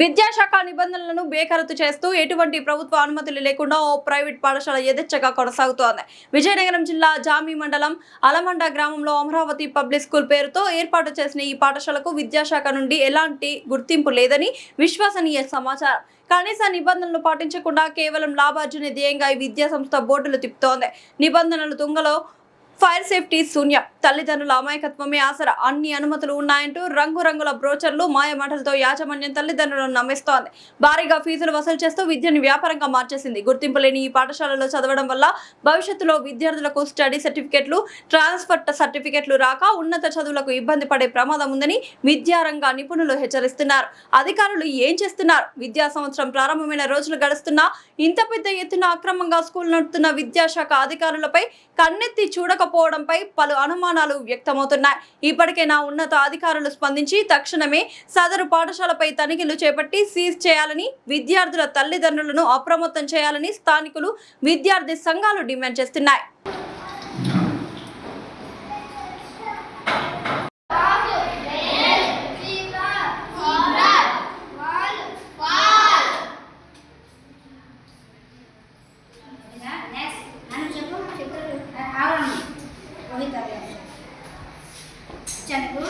విద్యాశాఖ నిబంధనలను బేఖరతు చేస్తూ ఎటువంటి ప్రభుత్వ అనుమతులు లేకుండా ఓ ప్రైవేట్ పాఠశాల యథేచ్ఛగా కొనసాగుతోంది. విజయనగరం జిల్లా జామి మండలం అలమండ గ్రామంలో అమరావతి పబ్లిక్ స్కూల్ పేరుతో ఏర్పాటు చేసిన ఈ పాఠశాలకు విద్యాశాఖ నుండి ఎలాంటి గుర్తింపు లేదని విశ్వసనీయ సమాచారం. కనీస నిబంధనలు పాటించకుండా కేవలం లాభార్జన ధ్యేయంగా ఈ విద్యా సంస్థ బోర్డులు తిప్పుతోంది. నిబంధనలు తుంగలో ఫైర్ సేఫ్టీ శూన్యం, తల్లిదండ్రుల అమాయకత్వమే ఆసరా. అన్ని అనుమతులు ఉన్నాయంటూ రంగురంగుల బ్రోచర్లు, మాయమాటలతో యాజమాన్యం తల్లిదండ్రులను నమ్మిస్తోంది. భారీగా ఫీజులు వసూలు చేస్తూ విద్యను వ్యాపారంగా మార్చేసింది. గుర్తింపు లేని ఈ పాఠశాలలో చదవడం వల్ల భవిష్యత్తులో విద్యార్థులకు స్టడీ సర్టిఫికెట్లు, ట్రాన్స్ఫర్ సర్టిఫికెట్లు రాక ఉన్నత చదువులకు ఇబ్బంది పడే ప్రమాదం ఉందని విద్యారంగ నిపుణులు హెచ్చరిస్తున్నారు. అధికారులు ఏం చేస్తున్నారు? విద్యా సంవత్సరం ప్రారంభమైన రోజులు గడుస్తున్నా ఇంత పెద్ద ఎత్తున అక్రమంగా స్కూల్ నడుపుతున్న విద్యాశాఖ అధికారులపై కన్నెత్తి చూడకపోవడంపై పలు అనుమానాలు వ్యక్తమవుతున్నాయి. ఇప్పటికైనా ఉన్నత అధికారులు స్పందించి తక్షణమే సదరు పాఠశాలపై తనిఖీలు చేపట్టి సీజ్ చేయాలని, విద్యార్థుల తల్లిదండ్రులను అప్రమత్తం చేయాలని స్థానికులు, విద్యార్థి సంఘాలు డిమాండ్ చేస్తున్నాయి. చెన్కు